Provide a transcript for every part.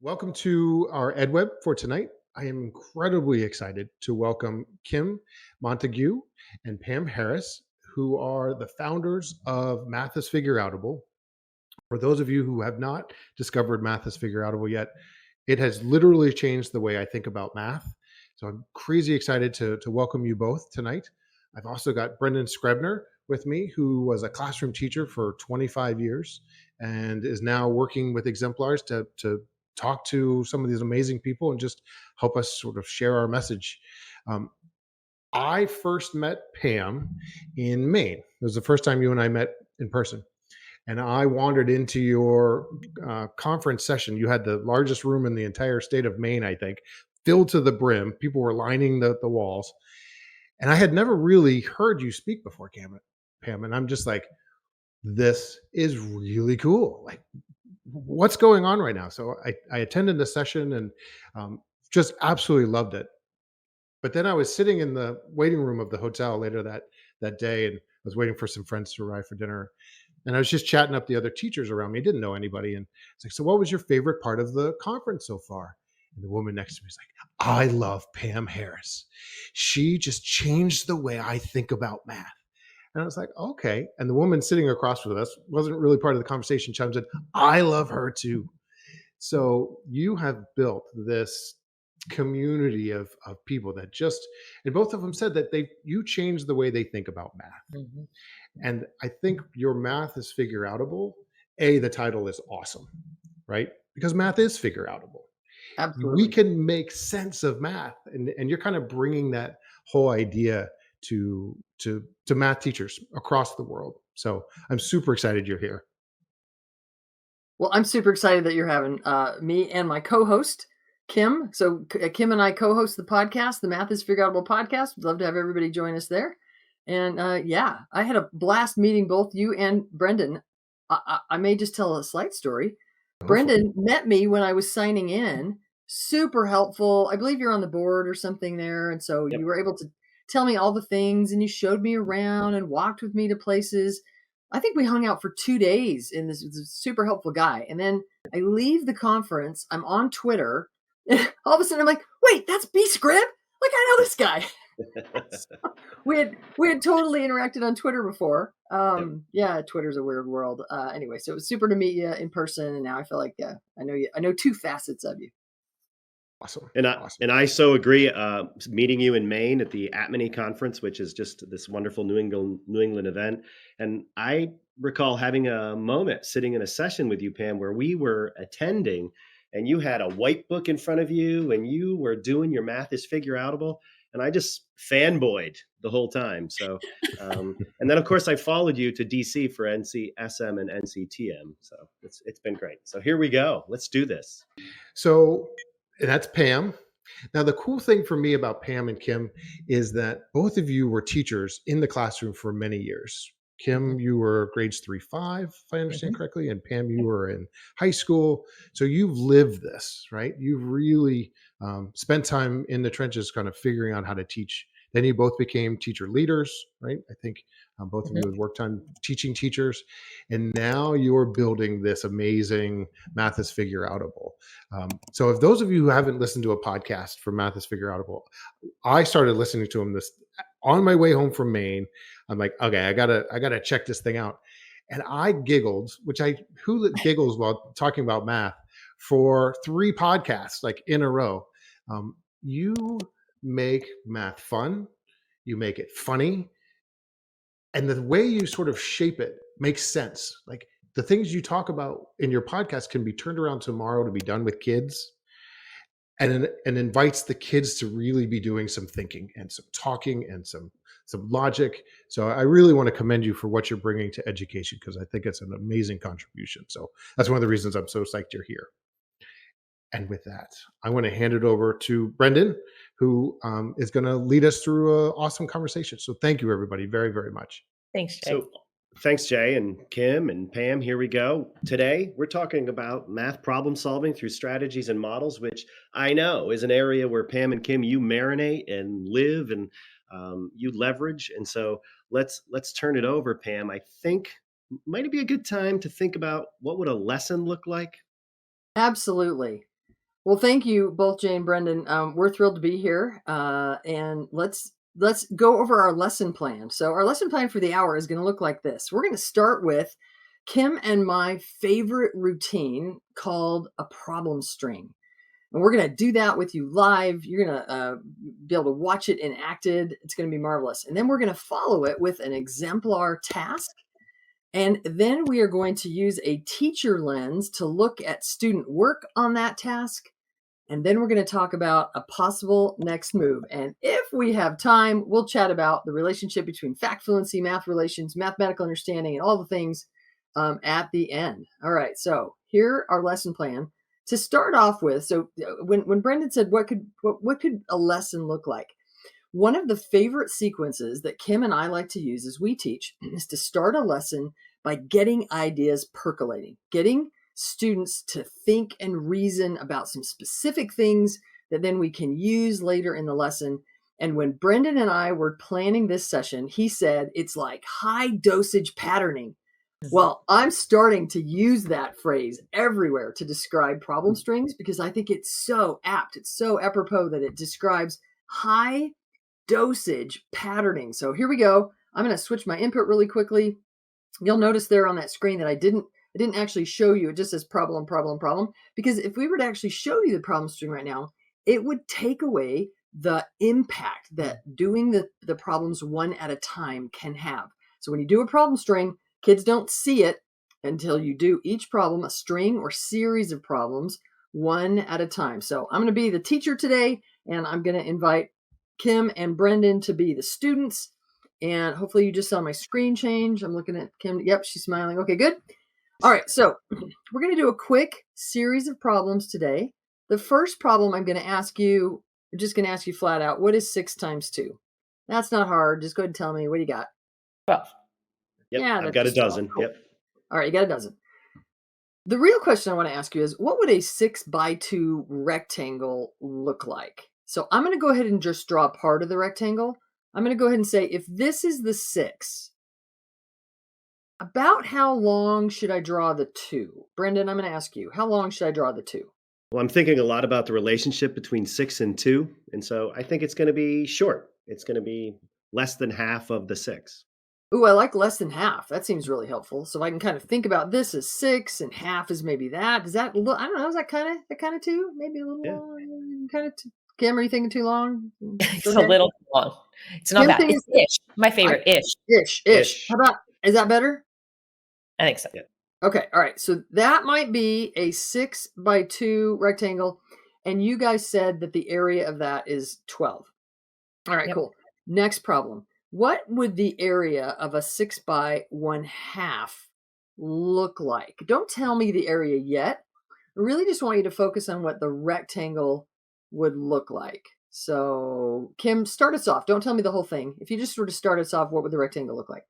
Welcome to our EdWeb for tonight. I am incredibly excited to welcome Kim Montague and Pam Harris, who are the founders of Math is FigureOutable. For those of you who have not discovered Math is FigureOutable yet, it has literally changed the way I think about math. So I'm crazy excited to welcome you both tonight. I've also got Brendan Screbner with me, who was a classroom teacher for 25 years and is now working with Exemplars to talk to some of these amazing people and just help us sort of share our message. Um, I first met Pam in Maine. It was the first time you and I met in person. And I wandered into your conference session. You had the largest room in the entire state of Maine, I think, filled to the brim. People were lining the walls. And I had never really heard you speak before, Pam. And I'm just like, this is really cool. Like, what's going on right now? So I attended the session and just absolutely loved it. But then I was sitting in the waiting room of the hotel later that day, and I was waiting for some friends to arrive for dinner. And I was just chatting up the other teachers around me. I didn't know anybody. And it's like, so what was your favorite part of the conference so far? And the woman next to me was like, I love Pam Harris. She just changed the way I think about math. And I was like, okay. And the woman sitting across from us wasn't really part of the conversation. Chimed in, I love her too. So you have built this community of people that just, and both of them said that you changed the way they think about math. Mhm. And I think your math is FigureOutable. The title is awesome, right? Because math is FigureOutable. We Absolutely. can make sense of math, and you're kind of bringing that whole idea to math teachers across the world. So I'm super excited you're here. Well, I'm super excited that you're having me and my co-host Kim. So Kim and I co-host the podcast, the Math is FigureOutable podcast. We'd love to have everybody join us there. And yeah, I had a blast meeting both you and Brendan. I may just tell a slight story. Go for it. Brendan met me when I was signing in. Super helpful. I believe you're on the board or something there, and so you Yep. were able to tell me all the things, and you showed me around and walked with me to places. I think we hung out for 2 days, and this was a super helpful guy. And then I leave the conference, I'm on Twitter, and all of a sudden I'm like, "Wait, that's B Scrib? Like, I know this guy." So we had totally interacted on Twitter before. Yep. Yeah, Twitter's a weird world. Anyway, so it was super to meet you in person, and now I feel like I know you. I know two facets of you. Awesome. And I Awesome. and I so agree. Meeting you in Maine at the Atmany conference, which is just this wonderful New England event, and I recall having a moment sitting in a session with you, Pam, where we were attending, and you had a white book in front of you, and you were doing your math is FigureOutable, and I just fanboyed the whole time. So, and then of course I followed you to DC for NCSM and NCTM. So it's been great. So here we go. Let's do this. So that's Pam. Now, the cool thing for me about Pam and Kim is that both of you were teachers in the classroom for many years. Mhm, Kim, you were grades 3, 5, if I understand mhm. correctly, and Pam, you were in high school. So you've lived this, right? You've really spent time in the trenches, kind of figuring out how to teach. Then you both became teacher leaders, right? I think both of you Mhm. had worked on teaching teachers, and now you're building this amazing Math is FigureOutable. So if those of you who haven't listened to a podcast for Math is FigureOutable, I started listening to them this on my way home from Maine. I'm like, okay, I gotta check this thing out. And I giggled, who giggles while talking about math for 3 podcasts like in a row. You make math fun, you make it funny, and the way you sort of shape it makes sense. Like the things you talk about in your podcast can be turned around tomorrow to be done with kids, and invites the kids to really be doing some thinking and some talking and some logic. So I really want to commend you for what you're bringing to education, because I think it's an amazing contribution. So that's one of the reasons I'm so psyched you're here. And with that, I want to hand it over to Brendan, who is going to lead us through an awesome conversation. So thank you, everybody, very, very much. Thanks, Jay. So thanks, Jay and Kim and Pam. Here we go. Today, we're talking about math problem solving through strategies and models, which I know is an area where Pam and Kim, you marinate and live and you leverage. And so let's turn it over, Pam. I think might it be a good time to think about what would a lesson look like? Absolutely. Well, thank you both, Jay and Brendan. We're thrilled to be here, and let's go over our lesson plan. So our lesson plan for the hour is going to look like this. We're going to start with Kim and my favorite routine called a problem string. And we're going to do that with you live. You're going to be able to watch it enacted. It's going to be marvelous. And then we're going to follow it with an exemplar task. And then we are going to use a teacher lens to look at student work on that task. And then we're going to talk about a possible next move. And if we have time, we'll chat about the relationship between fact fluency, math relations, mathematical understanding, and all the things at the end. All right. So here our lesson plan to start off with. So when Brendan said, what could a lesson look like? One of the favorite sequences that Kim and I like to use as we teach is to start a lesson by getting ideas percolating, getting students to think and reason about some specific things that then we can use later in the lesson. And when Brendan and I were planning this session, he said it's like high dosage patterning. Well, I'm starting to use that phrase everywhere to describe problem strings because I think it's so apt. It's so apropos that it describes high dosage patterning. So here we go. I'm going to switch my input really quickly. You'll notice there on that screen that I didn't actually show you. It just says problem, problem, problem. Because if we were to actually show you the problem string right now, it would take away the impact that doing the problems one at a time can have. So when you do a problem string, kids don't see it until you do each problem, a string or series of problems, one at a time. So I'm going to be the teacher today, and I'm going to invite Kim and Brendan to be the students. And hopefully you just saw my screen change. I'm looking at Kim. Yep, she's smiling. Okay, good. All right, so we're going to do a quick series of problems today. The first problem I'm going to ask you, I'm just going to ask you flat out, what is 6 times 2? That's not hard. Just go ahead and tell me. What do you got? 12. Yep, Yeah, I've got a dozen. Cool. Yep. All right, you got a dozen. The real question I want to ask you is, what would a 6x2 rectangle look like? So I'm going to go ahead and just draw part of the rectangle. I'm going to go ahead and say, if this is the 6, about how long should I draw the 2? Brendan, I'm going to ask you, how long should I draw the 2? Well, I'm thinking a lot about the relationship between 6 and 2. And so I think it's going to be short. It's going to be less than half of the 6. Ooh, I like less than half. That seems really helpful. So I can kind of think about this as 6 and half is maybe that. Does that look, I don't know, is that kind of 2? Maybe a little long, kind of Kim, are you thinking too long? It's a little long. It's not bad. It's ish. My favorite, ish. Ish. How about, is that better? I think so. Yeah. Okay. All right. So that might be a 6x2 rectangle. And you guys said that the area of that is 12. All right, cool. Next problem. What would the area of a 6x1/2 look like? Don't tell me the area yet. I really just want you to focus on what the rectangle would look like. So, Kim, start us off. Don't tell me the whole thing. If you just sort of start us off, what would the rectangle look like?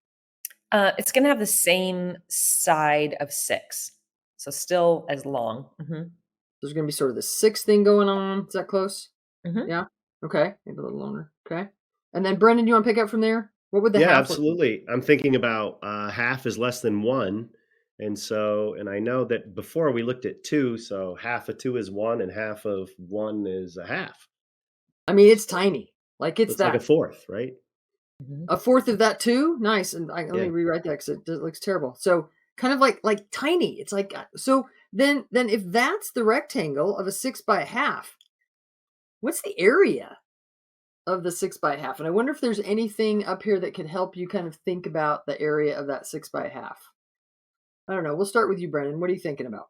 It's going to have the same side of 6. So still as long. There's going to be sort of the 6 thing going on. Is that close? Mm-hmm. Yeah. Okay. Maybe a little longer. Okay. And then, Brendan, you want to pick up from there? What would the half absolutely. I'm thinking about half is less than 1. And I know that before we looked at 2, so half of 2 is 1 and half of 1 is a half. I mean, it's tiny. Like it's like a fourth, right? A fourth of that too? Nice. And let me rewrite that because it looks terrible. So kind of like tiny. It's like, so then if that's the rectangle of a 6x1/2, what's the area of the 6x1/2? And I wonder if there's anything up here that could help you kind of think about the area of that 6x1/2. I don't know. We'll start with you, Brendan. What are you thinking about?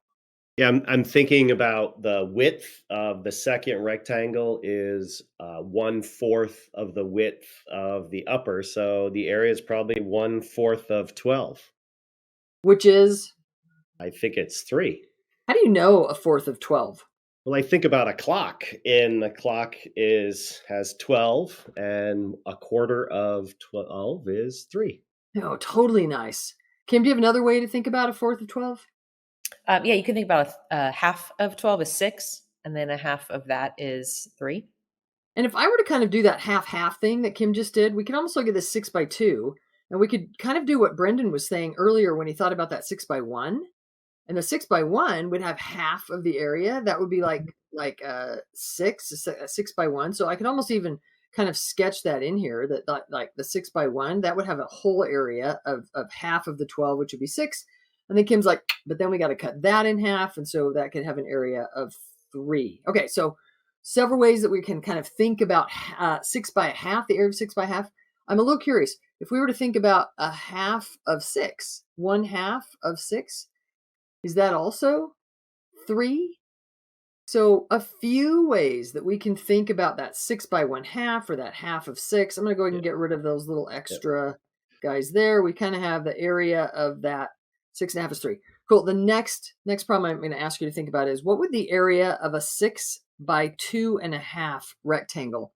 Yeah, I'm thinking about the width of the second rectangle is 1/4 of the width of the upper. So the area is probably 1/4 of 12. Which is? I think it's 3. How do you know 1/4 of 12? Well, I think about a clock, and the clock has 12, and 1/4 of 12 is 3. Oh, totally nice. Kim, do you have another way to think about 1/4 of 12? Yeah, you can think about a half of 12 is 6, and then a half of that is 3. And if I were to kind of do that half thing that Kim just did, we could almost look at this 6x2, and we could kind of do what Brendan was saying earlier when he thought about that 6x1. And the 6x1 would have half of the area. That would be like like a 6 by 1. So I can almost even kind of sketch that in here that like the 6 by 1, that would have a whole area of half of the 12, which would be 6. And then Kim's like, but then we got to cut that in half. And so that could have an area of 3. Okay. So several ways that we can kind of think about 6 by 1/2, the area of 6 by 1/2. I'm a little curious. If we were to think about a half of 6, 1/2 of 6, is that also 3? So a few ways that we can think about that 6 by 1/2 or that half of 6. I'm going to go ahead and Yeah. get rid of those little extra guys there. We kind of have the area of that 6.5 is 3. Cool. The next problem I'm going to ask you to think about is, what would the area of a 6 by 2.5 rectangle?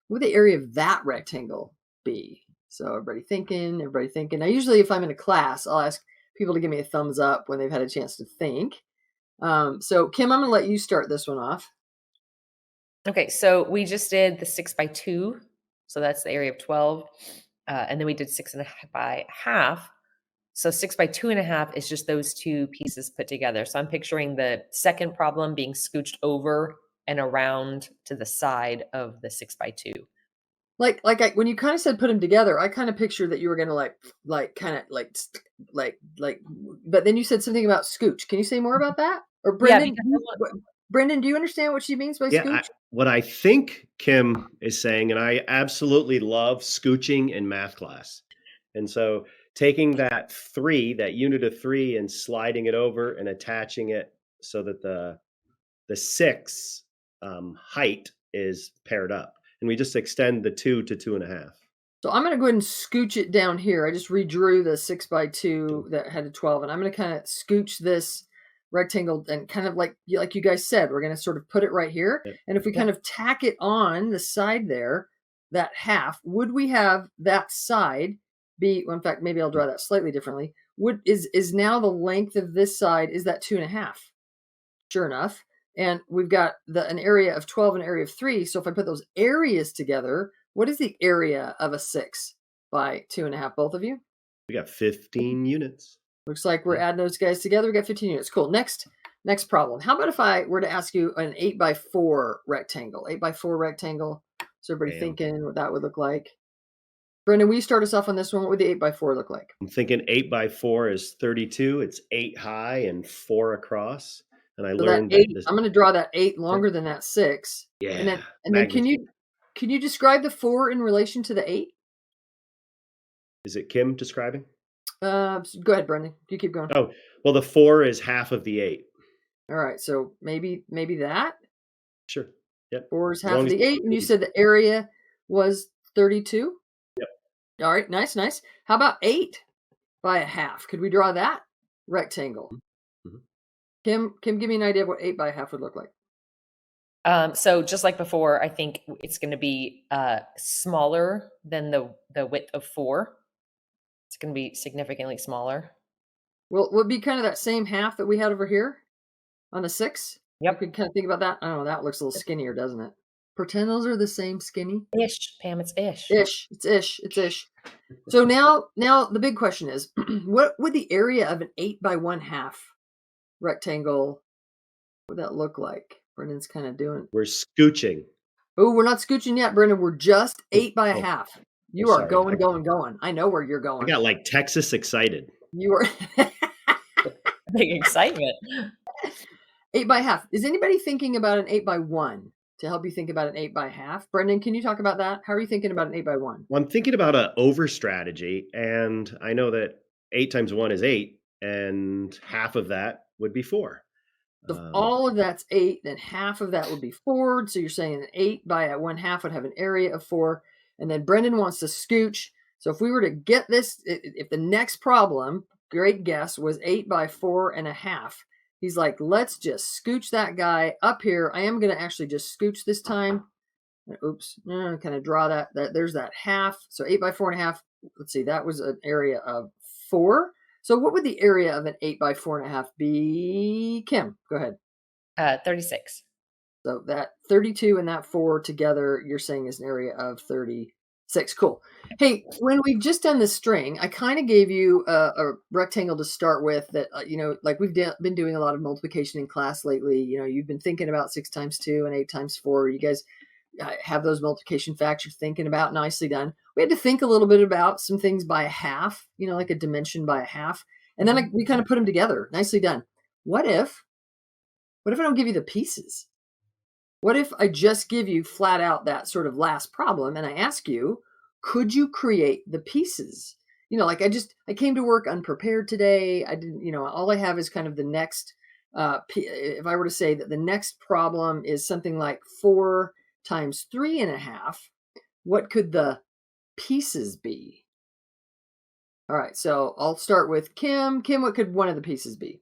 What would the area of that rectangle be? So everybody thinking. Now, usually if I'm in a class, I'll ask people to give me a thumbs up when they've had a chance to think. So Kim, I'm going to let you start this one off. Okay, so we just did the 6 by 2, so that's the area of 12, and then we did 6.5 by 1/2. So 6 by 2.5 is just those two pieces put together. So I'm picturing the second problem being scooched over and around to the side of the 6 by 2. When you kind of said put them together, I kind of pictured that you were going to but then you said something about scooch. Can you say more about that? Or Yeah, Brendan, Brendan, do you understand what she means by Yeah, scooch? what I think Kim is saying, and I absolutely love scooching in math class. And so taking that 3, that unit of 3, and sliding it over and attaching it so that the 6 height is paired up. And we just extend the 2 to 2.5. So I'm going to go ahead and scooch it down here. I just redrew the 6 by 2 that had a 12, and I'm going to kind of scooch this rectangle and kind of like you guys said, we're going to sort of put it right here. Yep. And if we kind of tack it on the side there, that half, would we have that side be, well, in fact, maybe I'll draw that slightly differently. Is now the length of this side, is that 2.5? Sure enough. And we've got an area of 12 and an area of 3. So if I put those areas together, what is the area of a 6 by 2.5? Both of you? We got 15 units. Looks like we're adding those guys together. We got 15 units. Cool. Next problem. How about if I were to ask you an 8 by 4 rectangle? 8 by 4 rectangle. So everybody thinking what that would look like. Brendan, will you start us off on this one? What would the 8 by 4 look like? I'm thinking 8 by 4 is 32. It's 8 high and 4 across. And I learned that I'm going to draw that 8 longer than that 6. Yeah. And then can you describe the 4 in relation to the 8? Is it Kim describing? Go ahead, Brendan. You keep going. Oh, well, the 4 is half of the 8. All right. So maybe that. Sure. Yep. 4 is half of the 8. And you said the area was 32? Yep. All right. Nice. How about 8 by 1/2? Could we draw that rectangle? Mm-hmm. Kim, give me an idea of what 8 by 1/2 would look like. So just like before, I think it's going to be smaller than the width of 4. It's going to be significantly smaller. Well, would be kind of that same half that we had over here on the 6. Yep. You could kind of think about that. I don't know. That looks a little skinnier, doesn't it? Pretend those are the same skinny. Ish, Pam, it's ish. It's ish. So now the big question is, what would the area of an 8 by 1/2 rectangle, what would that look like? Brendan's kind of doing. We're scooching. Oh, we're not scooching yet, Brendan. We're just 8 by 1/2. You are sorry. going. I know where you're going. I got like Texas excited. You are Big excitement. 8 by 1/2. Is anybody thinking about an 8 by 1 to help you think about an 8 by 1/2? Brendan, can you talk about that? How are you thinking about an 8 by 1? Well, I'm thinking about an over strategy, and I know that 8 times 1 is 8, and half of that would be 4. So if all of that's 8, then half of that would be 4. So you're saying an 8 by 1/2 would have an area of 4. And then Brendan wants to scooch. So if we were to get this, if the next problem, great guess, was 8 by 4.5, he's like, let's just scooch that guy up here. I am going to actually just scooch this time. Oops, kind of draw that. There's that half. So 8 by 4.5. Let's see, that was an area of 4. So what would the area of an 8 by 4.5 be? Kim, go ahead. 36. So that 32 and that 4 together, you're saying is an area of 36. 6, cool. Hey, when we've just done this string, I kind of gave you a rectangle to start with that, like we've been doing a lot of multiplication in class lately. You've been thinking about 6 times 2 and 8 times 4. You guys have those multiplication facts you're thinking about. Nicely done. We had to think a little bit about some things by a half, like a dimension by a half. And then we kind of put them together. Nicely done. What if I don't give you the pieces? What if I just give you flat out that sort of last problem and I ask you, could you create the pieces? Like I came to work unprepared today. I didn't, all I have is kind of the next, if I were to say that the next problem is something like 4 times 3.5, what could the pieces be? All right, so I'll start with Kim. Kim, what could one of the pieces be?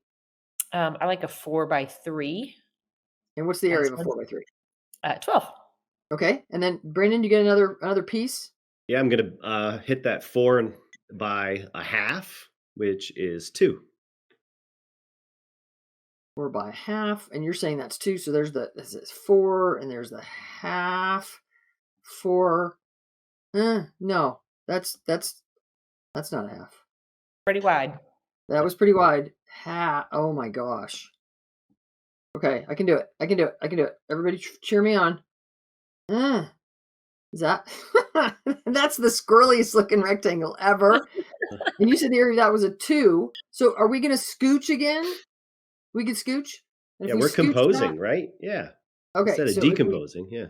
I like a 4 by 3. And what's the area of a 4 by 3? 12. Okay, and then Brandon, you get another piece? Yeah, I'm going to hit that 4 by a half, which is 2. 4 by a half, and you're saying that's 2. So there's this is 4, and there's the half. 4. No, that's not a half. Pretty wide. That was pretty wide. Oh my gosh. Okay, I can do it. Everybody cheer me on. Is that that's the squirreliest looking rectangle ever. And you said the area of that was a 2. So are we going to scooch again? We can scooch? And Yeah, we're composing, right? Yeah. Okay. Instead of So decomposing, yeah.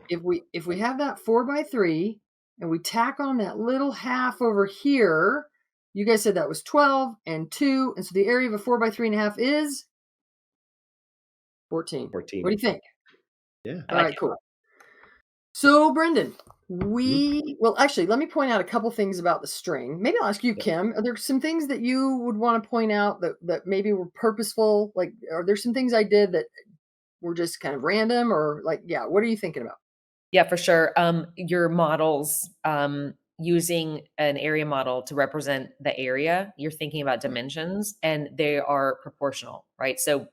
if we have that 4 by 3 and we tack on that little half over here, you guys said that was 12 and 2. And so the area of a 4 by 3.5 is 14. 14. What do you think? Yeah. All right, cool. So, Brendan, well, actually, let me point out a couple things about the string. Maybe I'll ask you, Kim, are there some things that you would want to point out that maybe were purposeful? Like, are there some things I did that were just kind of random, or like, yeah, what are you thinking about? Yeah, for sure. Your models, using an area model to represent the area, you're thinking about dimensions, and they are proportional, right? So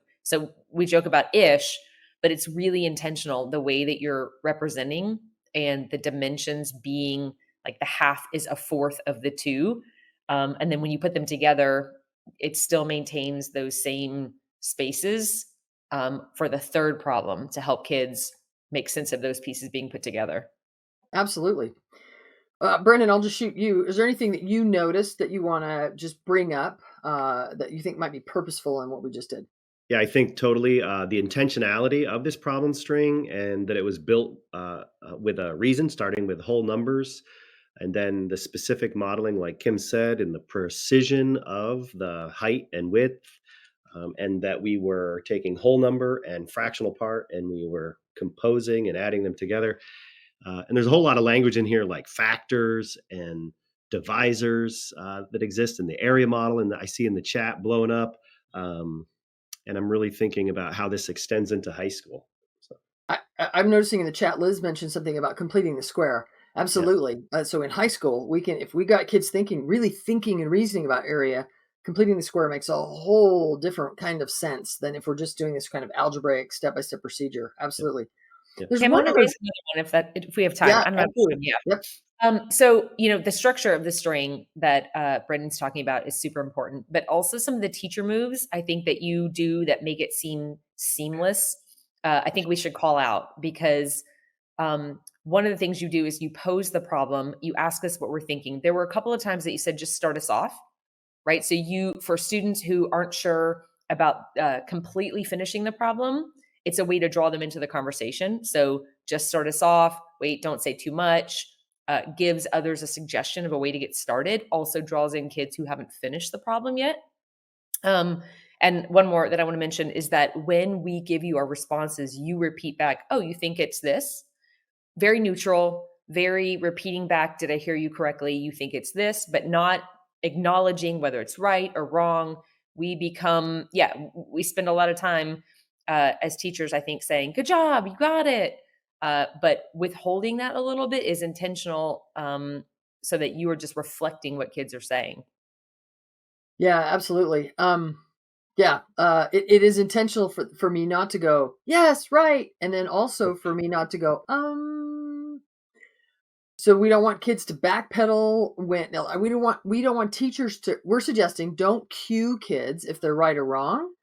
we joke about ish, but it's really intentional the way that you're representing, and the dimensions being like the half is a fourth of the 2. And then when you put them together, it still maintains those same spaces for the third problem to help kids make sense of those pieces being put together. Absolutely. Brendan, I'll just shoot you. Is there anything that you noticed that you want to just bring up that you think might be purposeful in what we just did? Yeah, I think totally the intentionality of this problem string, and that it was built with a reason, starting with whole numbers, and then the specific modeling, like Kim said, and the precision of the height and width, and that we were taking whole number and fractional part, and we were composing and adding them together. And there's a whole lot of language in here, like factors and divisors that exist in the area model, and I see in the chat blowing up. And I'm really thinking about how this extends into high school. So I'm noticing in the chat, Liz mentioned something about completing the square. Absolutely. Yeah. So in high school, we can, if we got kids really thinking and reasoning about area, completing the square makes a whole different kind of sense than if we're just doing this kind of algebraic step-by-step procedure. Absolutely. Yeah. There's Kim, one I want to raise another one if we have time. Yeah, I'm not absolutely. Yeah. Yep. So, the structure of the string that Brendan's talking about is super important, but also some of the teacher moves I think that you do that make it seem seamless. I think we should call out, because one of the things you do is you pose the problem, you ask us what we're thinking. There were a couple of times that you said, just start us off, right? So for students who aren't sure about completely finishing the problem, it's a way to draw them into the conversation. So just start us off, wait, don't say too much. Gives others a suggestion of a way to get started, also draws in kids who haven't finished the problem yet. And one more that I want to mention is that when we give you our responses, you repeat back, oh, you think it's this? Very neutral, very repeating back, did I hear you correctly? You think it's this, but not acknowledging whether it's right or wrong. We spend a lot of time as teachers, I think, saying, good job, you got it. But withholding that a little bit is intentional, so that you are just reflecting what kids are saying. Yeah, absolutely. It is intentional for me not to go, yes, right. And then also for me not to go, So we don't want kids to backpedal when no, we don't want teachers to, we're suggesting don't cue kids if they're right or wrong,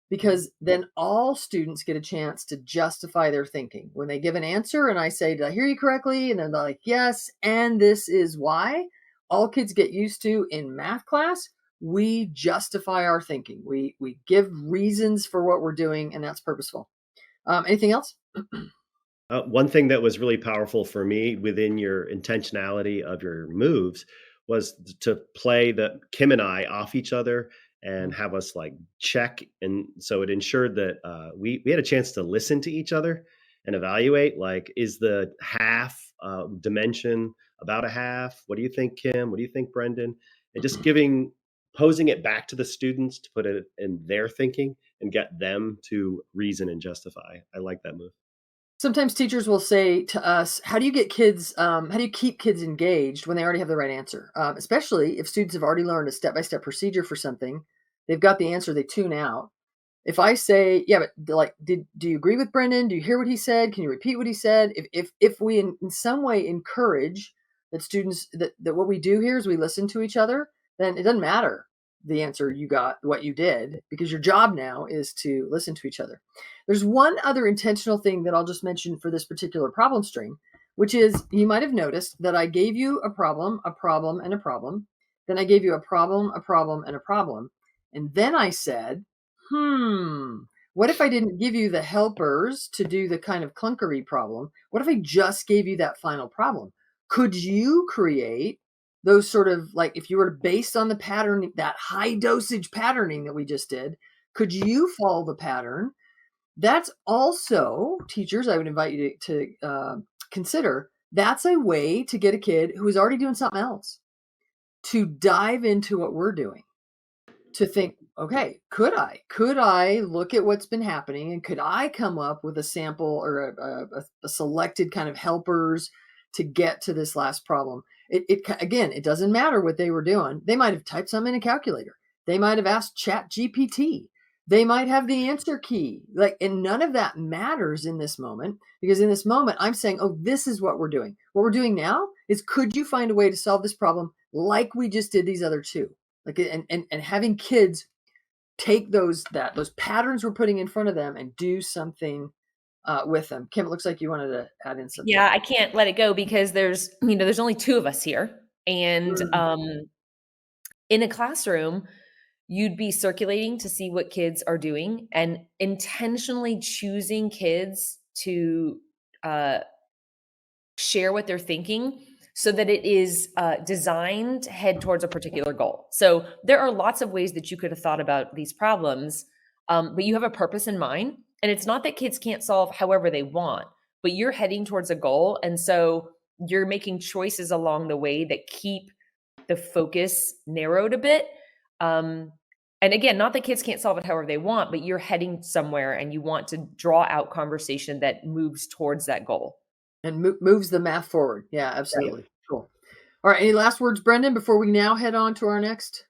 because then all students get a chance to justify their thinking. When they give an answer and I say, did I hear you correctly? And then they're like, yes, and this is why. All kids get used to in math class, we justify our thinking. We give reasons for what we're doing, and that's purposeful. Anything else? One thing that was really powerful for me within your intentionality of your moves was to play the Kim and I off each other and have us like check. And so it ensured that we had a chance to listen to each other and evaluate, like, is the half dimension about a half? What do you think, Kim? What do you think, Brendan? And just posing it back to the students to put it in their thinking and get them to reason and justify. I like that move. Sometimes teachers will say to us, how do you get kids, how do you keep kids engaged when they already have the right answer? Especially if students have already learned a step-by-step procedure for something, they've got the answer, they tune out. If I say, yeah, but like, do you agree with Brendan? Do you hear what he said? Can you repeat what he said? If we in some way encourage that students, that what we do here is we listen to each other, then it doesn't matter the answer you got, what you did, because your job now is to listen to each other. There's one other intentional thing that I'll just mention for this particular problem string, which is you might have noticed that I gave you a problem, and a problem. Then I gave you a problem, and a problem. And then I said, what if I didn't give you the helpers to do the kind of clunkery problem? What if I just gave you that final problem? Could you create those sort of, like, if you were based on the pattern, that high dosage patterning that we just did, could you follow the pattern? That's also, teachers, I would invite you to consider, that's a way to get a kid who is already doing something else to dive into what we're doing, to think, okay, could I look at what's been happening, and could I come up with a sample or a selected kind of helpers to get to this last problem? Again, it doesn't matter what they were doing. They might have typed something in a calculator. They might have asked Chat GPT. They might have the answer key. Like, and none of that matters in this moment, because in this moment, I'm saying, oh, this is what we're doing. What we're doing now is, could you find a way to solve this problem like we just did these other two? Like, and having kids take those patterns we're putting in front of them and do something with them. Kim, it looks like you wanted to add in something. Yeah, I can't let it go because there's only two of us here. And in a classroom, you'd be circulating to see what kids are doing and intentionally choosing kids to share what they're thinking so that it is designed to head towards a particular goal. So there are lots of ways that you could have thought about these problems, but you have a purpose in mind. And it's not that kids can't solve however they want, but you're heading towards a goal. And so you're making choices along the way that keep the focus narrowed a bit. And again, not that kids can't solve it however they want, but you're heading somewhere and you want to draw out conversation that moves towards that goal. And moves the math forward. Yeah, absolutely. Right. Cool. All right. Any last words, Brendan, before we now head on to our next?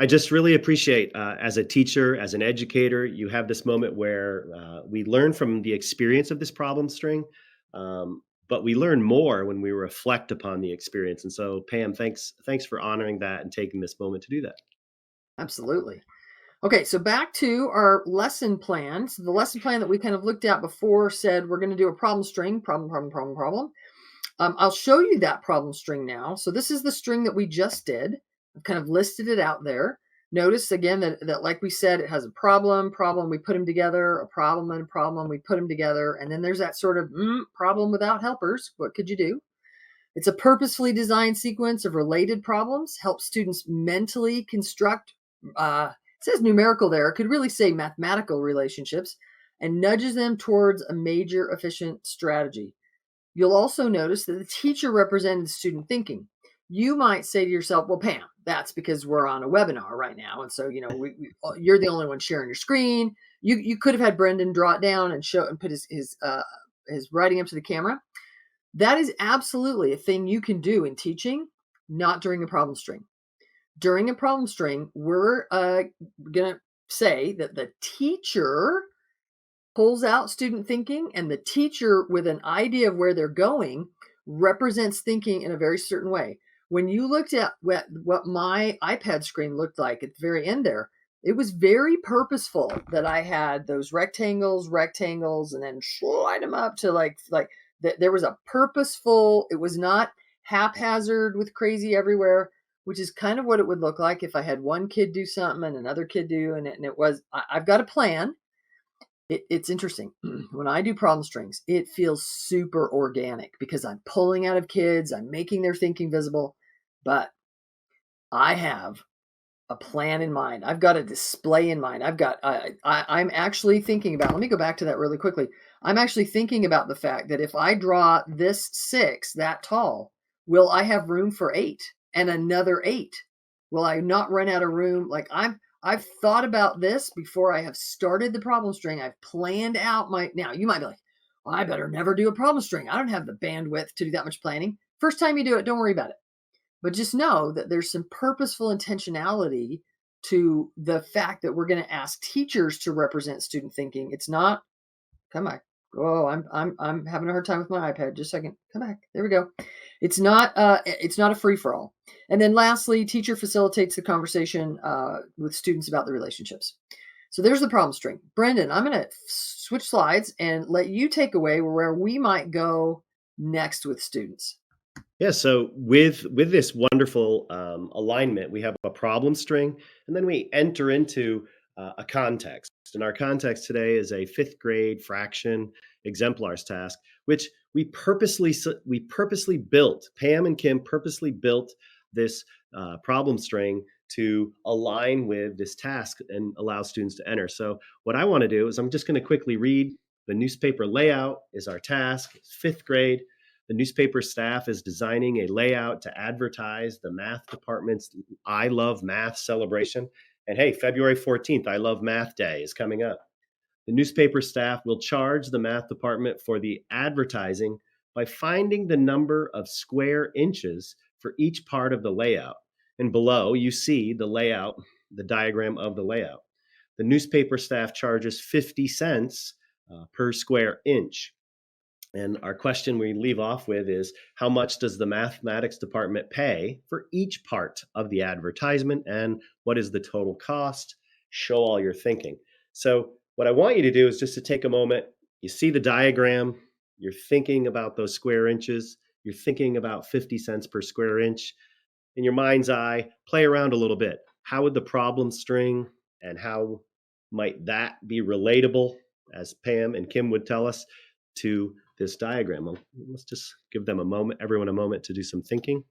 I just really appreciate, as a teacher, as an educator, you have this moment where we learn from the experience of this problem string, but we learn more when we reflect upon the experience. And so, Pam, thanks for honoring that and taking this moment to do that. Absolutely. Okay, so back to our lesson plan. So the lesson plan that we kind of looked at before said we're going to do a problem string, problem. I'll show you that problem string now. So this is the string that we just did. I've kind of listed it out there. Notice again that like we said, it has a problem, we put them together, a problem and a problem, we put them together. And then there's that sort of problem without helpers. What could you do? It's a purposefully designed sequence of related problems, helps students mentally construct, it says numerical there, it could really say mathematical relationships, and nudges them towards a major efficient strategy. You'll also notice that the teacher represented student thinking. You might say to yourself, well, Pam, that's because we're on a webinar right now. And so, you're the only one sharing your screen. You could have had Brendan draw it down and show and put his writing up to the camera. That is absolutely a thing you can do in teaching, not during a problem string. During a problem string, we're going to say that the teacher pulls out student thinking, and the teacher, with an idea of where they're going, represents thinking in a very certain way. When you looked at what my iPad screen looked like at the very end there, it was very purposeful that I had those rectangles, and then slide them up to like there was a purposeful, it was not haphazard with crazy everywhere, which is kind of what it would look like if I had one kid do something and another kid do, and it was, I've got a plan. It's interesting. When I do problem strings, it feels super organic because I'm pulling out of kids, I'm making their thinking visible, but I have a plan in mind. I've got a display in mind. I'm actually thinking about, let me go back to that really quickly. I'm actually thinking about the fact that if I draw this 6 that tall, will I have room for 8 and another 8? Will I not run out of room? Like I've thought about this before I have started the problem string. I've planned out now you might be like, well, I better never do a problem string. I don't have the bandwidth to do that much planning. First time you do it, don't worry about it. But just know that there's some purposeful intentionality to the fact that we're going to ask teachers to represent student thinking. It's not, come back. Oh, I'm having a hard time with my iPad. Just a second. Come back. There we go. It's not a free for all. And then lastly, teacher facilitates the conversation with students about the relationships. So there's the problem string. Brendan, I'm going to switch slides and let you take away where we might go next with students. Yeah, so with this wonderful alignment, we have a problem string, and then we enter into a context. And our context today is a 5th grade fraction exemplars task, which we purposely built. Pam and Kim purposely built this problem string to align with this task and allow students to enter. So what I want to do is I'm just going to quickly read the newspaper layout is our task. It's 5th grade. The newspaper staff is designing a layout to advertise the math department's I Love Math celebration. And hey, February 14th, I Love Math Day is coming up. The newspaper staff will charge the math department for the advertising by finding the number of square inches for each part of the layout. And below, you see the layout, the diagram of the layout. The newspaper staff charges 50 cents per square inch. And our question we leave off with is, how much does the mathematics department pay for each part of the advertisement, and what is the total cost? Show all your thinking. So what I want you to do is just to take a moment. You see the diagram, you're thinking about those square inches, you're thinking about 50 cents per square inch. In your mind's eye, play around a little bit. How would the problem string and how might that be relatable, as Pam and Kim would tell us, to this diagram? Well, let's just give them a moment, everyone a moment to do some thinking.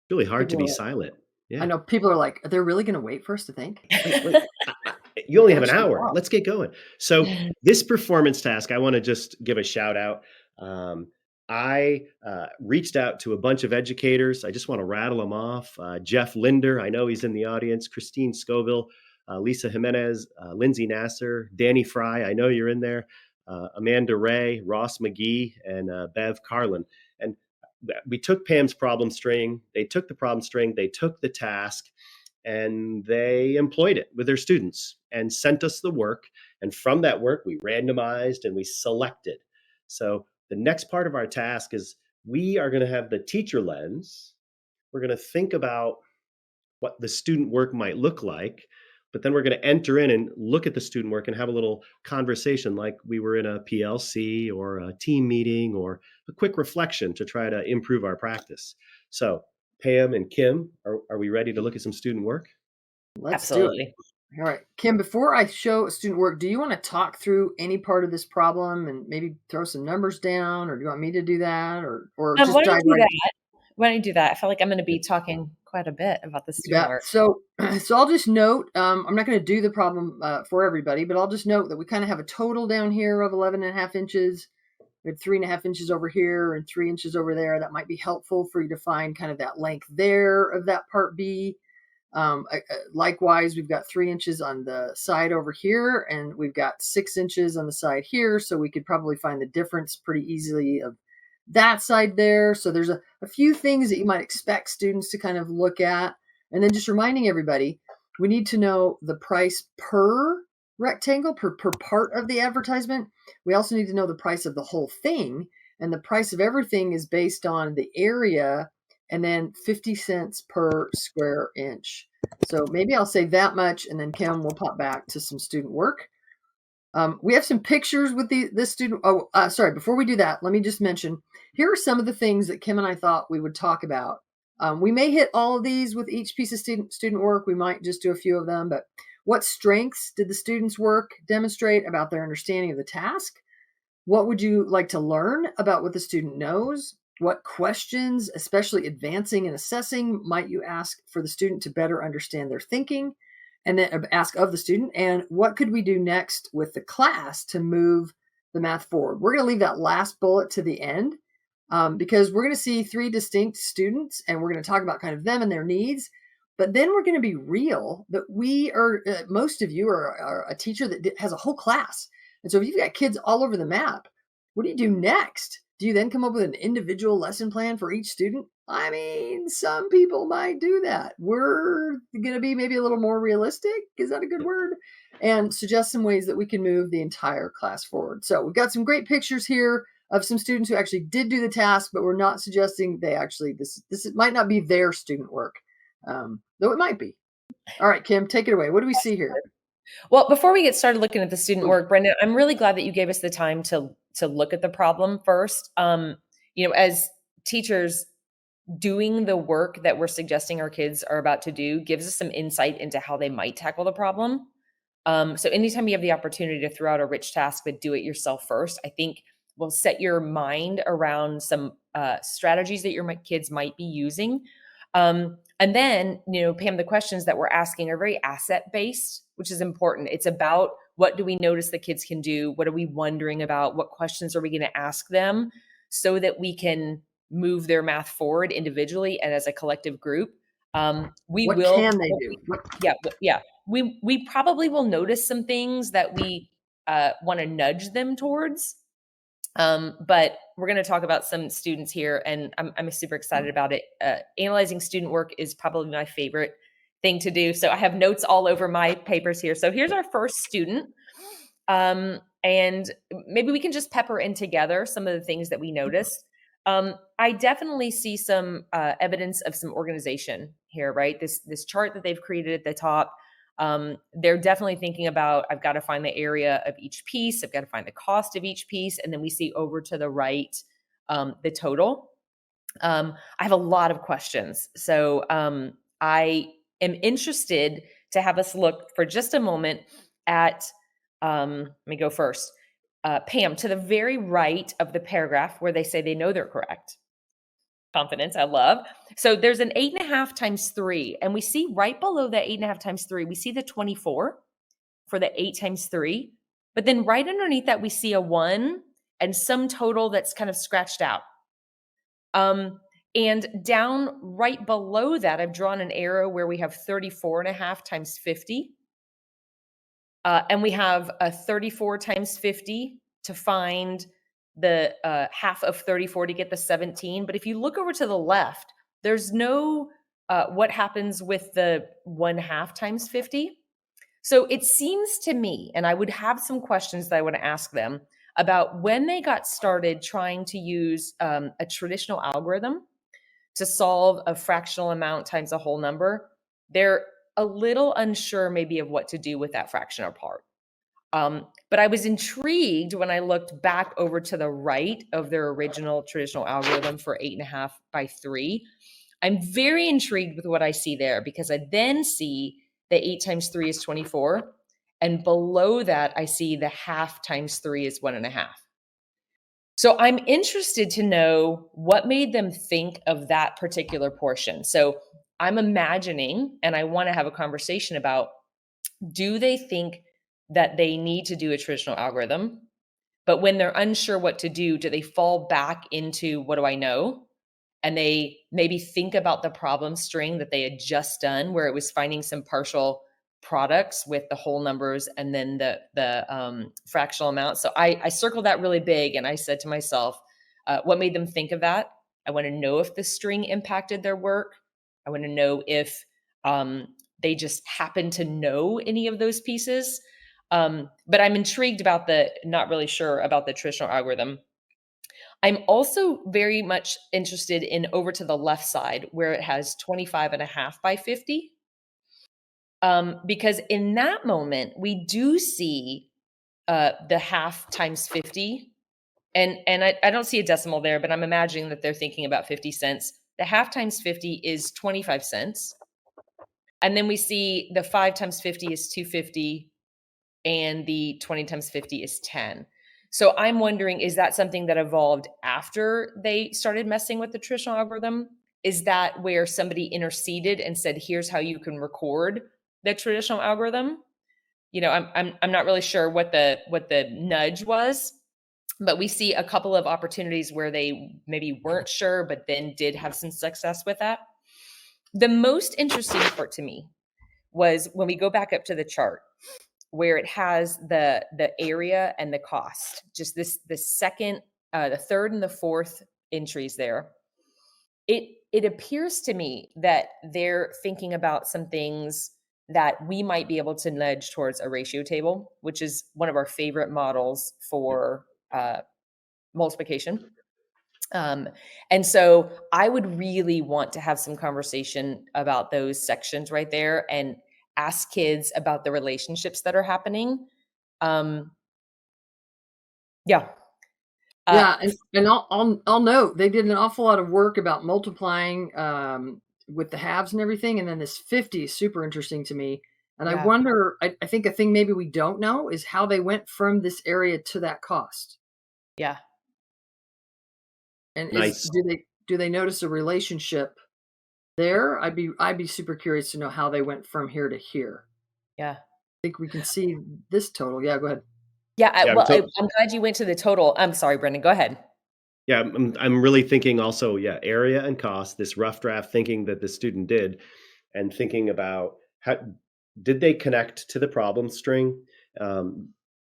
Really hard to be silent. Yeah. I know people are like, they're really going to wait for us to think? You only have an hour. Let's get going. So this performance task, I want to just give a shout out. I reached out to a bunch of educators. I just want to rattle them off. Jeff Linder, I know he's in the audience. Christine Scoville, Lisa Jimenez, Lindsay Nasser, Danny Fry, I know you're in there. Amanda Ray, Ross McGee, and Bev Carlin. And we took Pam's problem string. They took the problem string. They took the task, and they employed it with their students and sent us the work. And from that work, we randomized and we selected. So the next part of our task is we are going to have the teacher lens. We're going to think about what the student work might look like, but then we're going to enter in and look at the student work and have a little conversation like we were in a PLC or a team meeting or a quick reflection to try to improve our practice. So Pam and Kim, are we ready to look at some student work? Let's do it. All right, Kim, before I show student work, do you want to talk through any part of this problem and maybe throw some numbers down, or do you want me to do that, or just why dive don't you do right that? Why don't you do that? I feel like I'm going to be talking quite a bit about the student work. So I'll just note, I'm not going to do the problem for everybody, but I'll just note that we kind of have a total down here of 11.5 inches. We had 3.5 inches over here and 3 inches over there. That might be helpful for you to find kind of that length there of that part B. Likewise, we've got 3 inches on the side over here, and we've got 6 inches on the side here. So we could probably find the difference pretty easily of that side there. So there's a few things that you might expect students to kind of look at. And then just reminding everybody, we need to know the price per rectangle, per part of the advertisement. We also need to know the price of the whole thing. And the price of everything is based on the area and then 50 cents per square inch. So maybe I'll say that much, and then Kim will pop back to some student work. We have some pictures with this student. Sorry, before we do that, let me just mention, here are some of the things that Kim and I thought we would talk about. We may hit all of these with each piece of student work. We might just do a few of them, but what strengths did the students' work demonstrate about their understanding of the task? What would you like to learn about what the student knows? What questions, especially advancing and assessing, might you ask for the student to better understand their thinking? And then ask of the student, and what could we do next with the class to move the math forward? We're going to leave that last bullet to the end because we're going to see 3 distinct students, and we're going to talk about kind of them and their needs. But then we're going to be real that we are, most of you are a teacher that has a whole class. And so if you've got kids all over the map, what do you do next? Do you then come up with an individual lesson plan for each student? I mean, some people might do that. We're going to be maybe a little more realistic. Is that a good word? And suggest some ways that we can move the entire class forward. So we've got some great pictures here of some students who actually did do the task, but we're not suggesting they actually, this might not be their student work, though it might be. All right, Kim, take it away. What do we see here? Well, before we get started looking at the student work, Brenda, I'm really glad that you gave us the time to look at the problem first. As teachers, doing the work that we're suggesting our kids are about to do gives us some insight into how they might tackle the problem. So anytime you have the opportunity to throw out a rich task, but do it yourself first, I think will set your mind around some strategies that your kids might be using. And then, Pam, the questions that we're asking are very asset-based, which is important. It's about, what do we notice the kids can do? What are we wondering about? What questions are we going to ask them so that we can move their math forward individually and as a collective group? What can they do? Yeah. We probably will notice some things that we want to nudge them towards. But we're going to talk about some students here, and I'm super excited about it. Analyzing student work is probably my favorite thing to do. So I have notes all over my papers here. So here's our first student. And maybe we can just pepper in together some of the things that we noticed. I definitely see some evidence of some organization here, right? This chart that they've created at the top. They're definitely thinking about, I've got to find the area of each piece. I've got to find the cost of each piece. And then we see over to the right, the total. I have a lot of questions. So I am interested to have us look for just a moment at, let me go first. Pam, to the very right of the paragraph where they say they know they're correct. Confidence, I love. So there's an 8.5 times 3. And we see right below that 8.5 times 3, we see the 24 for the 8 times 3. But then right underneath that, we see a 1 and some total that's kind of scratched out. And down right below that, I've drawn an arrow where we have 34.5 times 50. And we have a 34 times 50 to find the half of 34 to get the 17. But if you look over to the left, there's no what happens with the 1/2 times 50. So it seems to me, and I would have some questions that I want to ask them about when they got started trying to use a traditional algorithm to solve a fractional amount times a whole number. They're a little unsure maybe of what to do with that fractional part. But I was intrigued when I looked back over to the right of their original traditional algorithm for 8.5 by 3. I'm very intrigued with what I see there because I then see that 8 times 3 is 24. And below that, I see the half times 3 is 1.5. So I'm interested to know what made them think of that particular portion. So I'm imagining, and I want to have a conversation about, do they think that they need to do a traditional algorithm? But when they're unsure what to do they fall back into, what do I know? and they maybe think about the problem string that they had just done, where it was finding some partial products with the whole numbers and then the fractional amount. So I circled that really big, and I said to myself, what made them think of that? I want to know if the string impacted their work. I want to know if they just happen to know any of those pieces. But I'm intrigued about not really sure about the traditional algorithm. I'm also very much interested in over to the left side where it has 25.5 by 50. Because in that moment, we do see the half times 50. And I don't see a decimal there, but I'm imagining that they're thinking about 50 cents. The half times 50 is 25 cents. And then we see the 5 times 50 is 250, and the 20 times 50 is 10. So I'm wondering, is that something that evolved after they started messing with the traditional algorithm? Is that where somebody interceded and said, here's how you can record the traditional algorithm? I'm not really sure what the nudge was, but we see a couple of opportunities where they maybe weren't sure, but then did have some success with that. The most interesting part to me was when we go back up to the chart where it has the area and the cost, just the second, the third and the fourth entries there. It appears to me that they're thinking about some things that we might be able to nudge towards a ratio table, which is one of our favorite models for multiplication. And so I would really want to have some conversation about those sections right there and ask kids about the relationships that are happening. Yeah. Yeah, and I'll note they did an awful lot of work about multiplying with the halves and everything, and then this 50 is super interesting to me. And I Yeah. wonder, I think a thing maybe we don't know is how they went from this area to that cost. Yeah. And Nice. do they notice a relationship there? I'd be super curious to know how they went from here to here. Yeah. I think we can see this total. Yeah, go ahead. Yeah. Yeah, I'm glad you went to the total. I'm sorry, Brendan, go ahead. yeah, I'm really thinking also, yeah, area and cost, this rough draft thinking that the student did, and thinking about how did they connect to the problem string. Um,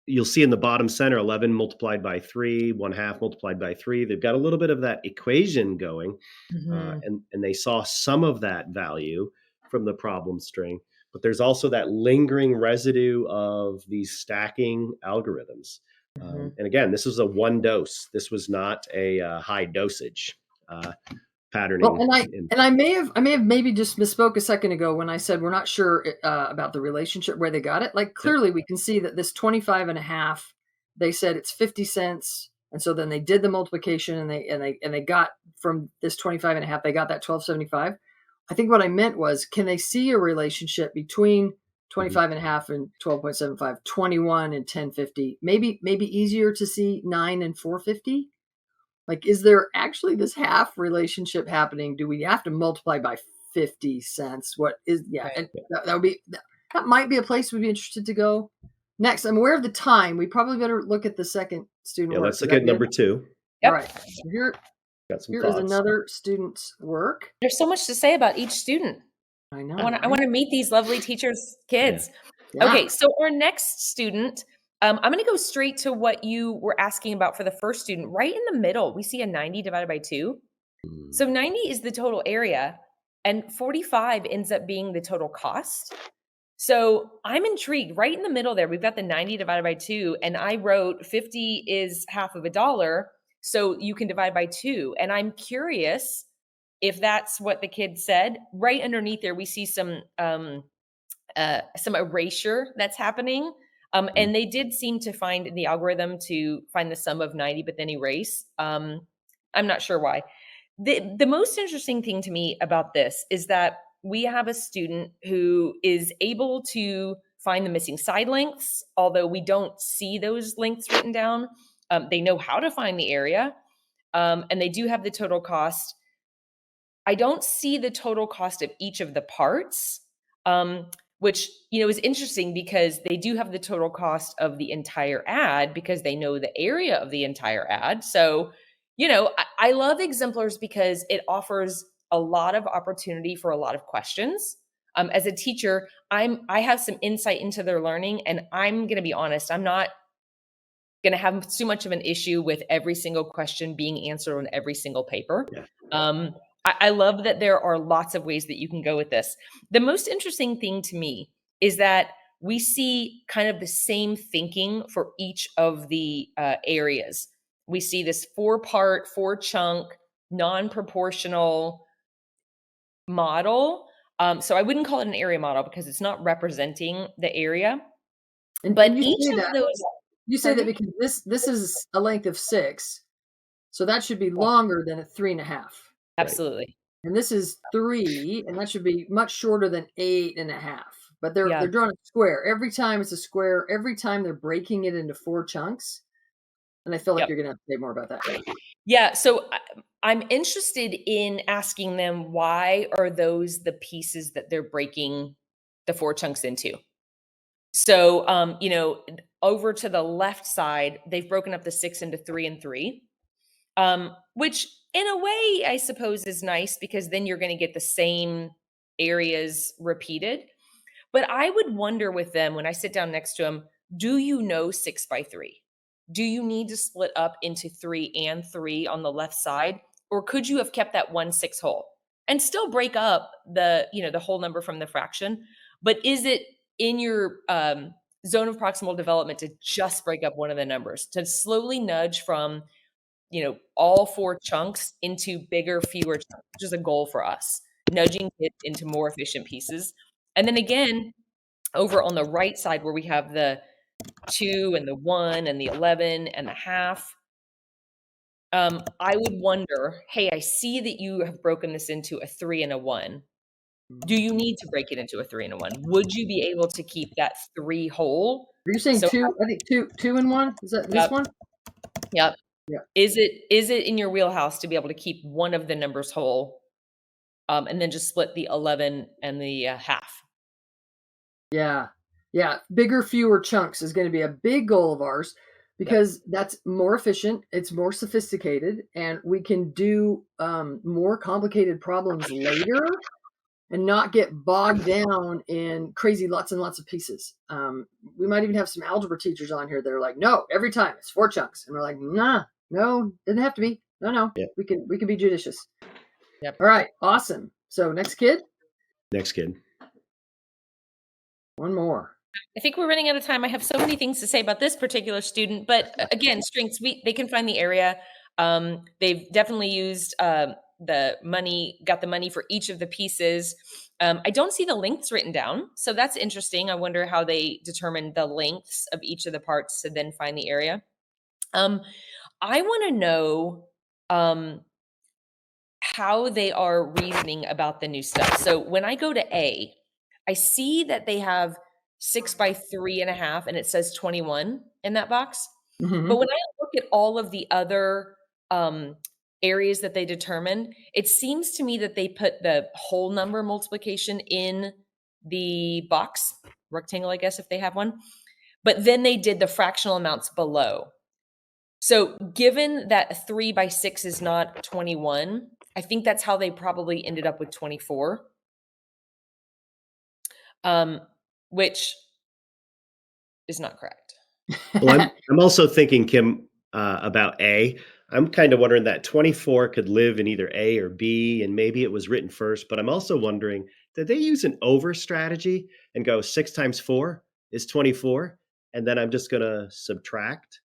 you'll see in the bottom center 11 multiplied by 3, 1/2 multiplied by 3. They've got a little bit of that equation going, Mhm. and they saw some of that value from the problem string, but there's also that lingering residue of these stacking algorithms. Mhm. And again, this was a one dose. This was not a high dosage Well, patterning. and I may have maybe just misspoke a second ago when I said we're not sure about the relationship where they got it. Like Yep. clearly we can see that this 25.5, they said it's 50 cents. And so then they did the multiplication and they got from this 25.5, they got that 12.75. I think what I meant was, can they see a relationship between Mhm. 25.5 and 12.75, 21 and 10.50? Maybe easier to see 9 and 4.50. Like, is there actually this half relationship happening? Do we have to multiply by 50 cents? What is, yeah. Right. And that would be, that might be a place we'd be interested to go. Next, I'm aware of the time. We probably better look at the second student Yeah, work. let's Is look that at good? number 2. All Yep. right. Here, Got some here is thoughts. another student's work. There's so much to say about each student. I know. I want to meet these lovely teachers' kids. Yeah. Okay, so our next student, I'm going to go straight to what you were asking about for the first student. Right in the middle, we see a 90 divided by 2. So 90 is the total area, and 45 ends up being the total cost. So I'm intrigued. Right in the middle there, we've got the 90 divided by 2, and I wrote 50 is half of a dollar, so you can divide by 2. And I'm curious if that's what the kid said. Right underneath there, we see some erasure that's happening. And they did seem to find in the algorithm to find the sum of 90, but then erase. I'm not sure why. The most interesting thing to me about this is that we have a student who is able to find the missing side lengths, although we don't see those lengths written down. They know how to find the area, and they do have the total cost. I don't see the total cost of each of the parts, which is interesting because they do have the total cost of the entire ad because they know the area of the entire ad. So, I love exemplars because it offers a lot of opportunity for a lot of questions. As a teacher, I have some insight into their learning, and I'm going to be honest, I'm not going to have too much of an issue with every single question being answered on every single paper. Yeah. I love that there are lots of ways that you can go with this. The most interesting thing to me is that we see kind of the same thinking for each of the areas. We see this 4-part, 4-chunk, non-proportional model. So I wouldn't call it an area model because it's not representing the area. But you each say of that, those, you say that pardon me? because this is a length of 6, so that should be longer than a 3.5. Right. Absolutely. And this is 3, and that should be much shorter than 8.5. But they're Yeah. drawing a square. Every time it's a square, every time they're breaking it into 4 chunks. And I feel like Yep. you're gonna have to say more about that. Yeah. So I'm interested in asking them, why are those the pieces that they're breaking the 4 chunks into? So, over to the left side, they've broken up the 6 into 3 and 3, which in a way, I suppose, is nice because then you're going to get the same areas repeated. But I would wonder with them when I sit down next to them, do you know 6 by 3? Do you need to split up into 3 and 3 on the left side? Or could you have kept that 1/6 whole and still break up the whole number from the fraction? But is it in your zone of proximal development to just break up one of the numbers, to slowly nudge from all 4 chunks into bigger, fewer chunks, which is a goal for us, nudging it into more efficient pieces. And then again, over on the right side where we have the 2 and the 1 and the 11 and the half, I would wonder, hey, I see that you have broken this into a 3 and a 1. Do you need to break it into a 3 and a 1? Would you be able to keep that 3 whole? Are you saying So, 2? I think 2 and 1? Is that this yep, one? yep. Yeah. Is it in your wheelhouse to be able to keep one of the numbers whole, and then just split the 11 and the half? Yeah. Yeah. Bigger, fewer chunks is going to be a big goal of ours because that's more efficient, it's more sophisticated, and we can do more complicated problems later and not get bogged down in crazy lots and lots of pieces. We might even have some algebra teachers on here that are like, no, every time it's 4 chunks. And we're like, nah, no, doesn't have to be. No, Yeah. we can be judicious. Yep. All right, awesome. So next kid. Next kid. One more. I think we're running out of time. I have so many things to say about this particular student, but again, strengths, they can find the area. They've definitely used got the money for each of the pieces. I don't see the lengths written down, so that's interesting. I wonder how they determine the lengths of each of the parts to then find the area. I want to know how they are reasoning about the new stuff. So when I go to A, I see that they have 6 by 3.5, and it says 21 in that box. Mhm. But when I look at all of the other areas that they determined, it seems to me that they put the whole number multiplication in the box, rectangle, I guess, if they have one. But then they did the fractional amounts below. So given that 3 by 6 is not 21, I think that's how they probably ended up with 24. Which is not correct. Well, I'm also thinking, Kim, about A. I'm kind of wondering that 24 could live in either A or B, and maybe it was written first. But I'm also wondering, did they use an over strategy and go 6 times 4 is 24, and then I'm just going to subtract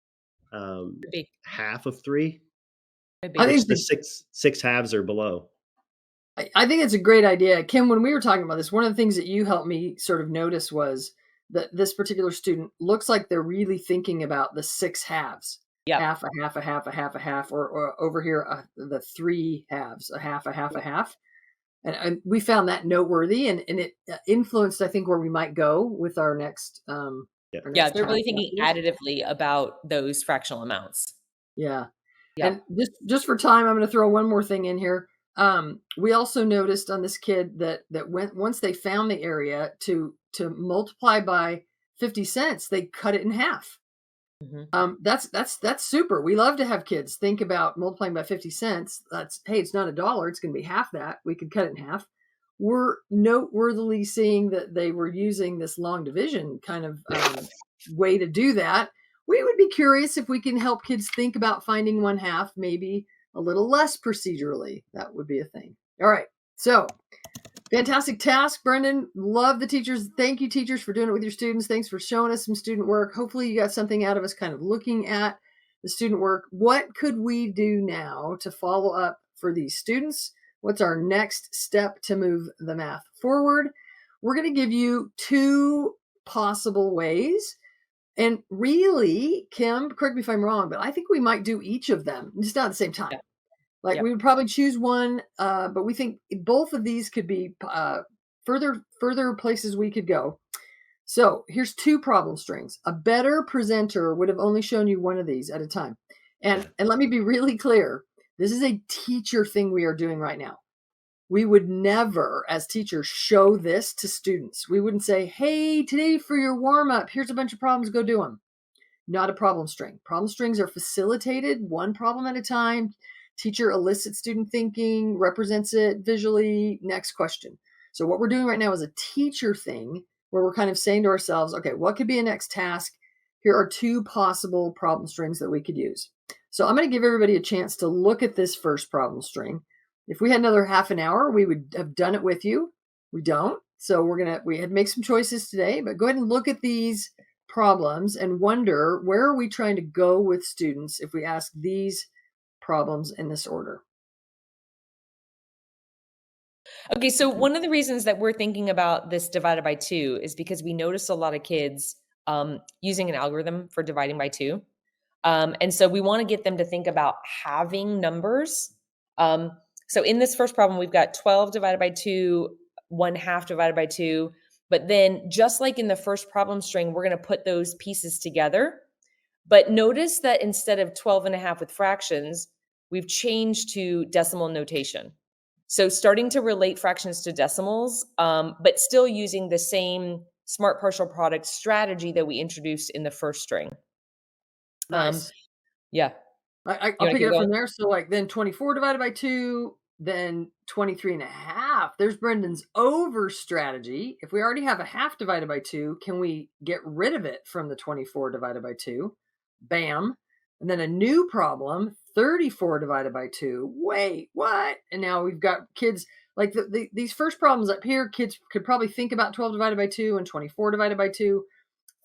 Could be. half of 3, Could be. I which think the six halves are below. I think it's a great idea. Kim, when we were talking about this, one of the things that you helped me sort of notice was that this particular student looks like they're really thinking about the 6 halves. Yep. Half, a half, a half, a half, a half, or over here, the 3 halves, a half, a half, a half. And we found that noteworthy, and it influenced, I think, where we might go with our next. Yeah. Our Yeah, next they're really task thinking after this. additively about those fractional amounts. Yeah. Yeah. And just for time, I'm going to throw one more thing in here. We also noticed on this kid that once they found the area to multiply by 50 cents, they cut it in half. Mhm. That's super. We love to have kids think about multiplying by 50 cents. That's, hey, it's not $1. It's going to be half that. We could cut it in half. We're noteworthily seeing that they were using this long division kind of way to do that. We would be curious if we can help kids think about finding 1/2, maybe a little less procedurally. That would be a thing. All right. So fantastic task, Brendan. Love the teachers. Thank you, teachers, for doing it with your students. Thanks for showing us some student work. Hopefully you got something out of us kind of looking at the student work. What could we do now to follow up for these students? What's our next step to move the math forward? We're going to give you 2 possible ways. And really, Kim, correct me if I'm wrong, but I think we might do each of them, just not at the same time. Yeah. Like Yep. we would probably choose one, but we think both of these could be further places we could go. So here's 2 problem strings. A better presenter would have only shown you one of these at a time. And let me be really clear. This is a teacher thing we are doing right now. We would never, as teachers, show this to students. We wouldn't say, hey, today for your warm up, here's a bunch of problems, go do them. Not a problem string. Problem strings are facilitated one problem at a time. Teacher elicits student thinking, represents it visually. Next question. So what we're doing right now is a teacher thing where we're kind of saying to ourselves, okay, what could be a next task? Here are 2 possible problem strings that we could use. So I'm going to give everybody a chance to look at this first problem string. If we had another half an hour, we would have done it with you. We don't. So we had to make some choices today, but go ahead and look at these problems and wonder, where are we trying to go with students if we ask these problems in this order? Okay, so one of the reasons that we're thinking about this divided by 2 is because we notice a lot of kids using an algorithm for dividing by 2. And so we want to get them to think about having numbers. So in this first problem, we've got 12 divided by 2, 1/2 divided by 2. But then just like in the first problem string, we're going to put those pieces together. But notice that instead of 12.5 with fractions, we've changed to decimal notation. So starting to relate fractions to decimals, but still using the same smart partial product strategy that we introduced in the first string. Nice. Yeah. I'll You want to pick it keep up from going? there. So like then 24 divided by 2, then 23.5. There's Brendan's over strategy. If we already have a half divided by 2, can we get rid of it from the 24 divided by 2? Bam. And then a new problem, 34 divided by 2. Wait, what? And now we've got kids like these first problems up here. Kids could probably think about 12 divided by 2 and 24 divided by 2.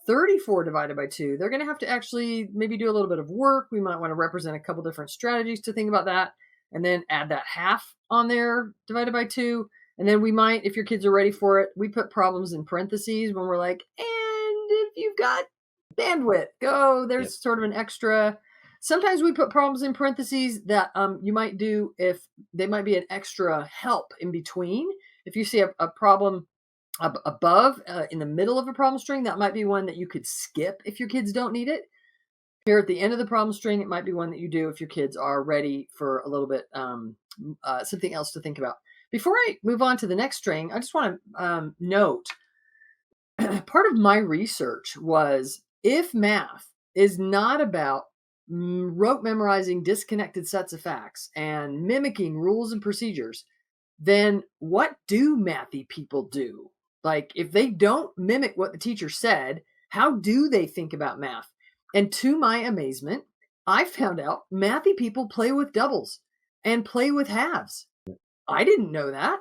34 divided by 2, they're going to have to actually maybe do a little bit of work. We might want to represent a couple different strategies to think about that, and then add that half on there divided by 2. And then we might, if your kids are ready for it, we put problems in parentheses when we're like, and if you've got bandwidth, go, there's sort of an extra. Sometimes we put problems in parentheses that you might do if they might be an extra help in between. If you see a problem above in the middle of a problem string, that might be one that you could skip if your kids don't need it. Here at the end of the problem string, it might be one that you do if your kids are ready for a little bit something else to think about. Before I move on to the next string, I just want to note part of my research was, if math is not about rote memorizing disconnected sets of facts and mimicking rules and procedures, then what do mathy people do? Like, if they don't mimic what the teacher said, how do they think about math? And to my amazement, I found out mathy people play with doubles and play with halves. I didn't know that.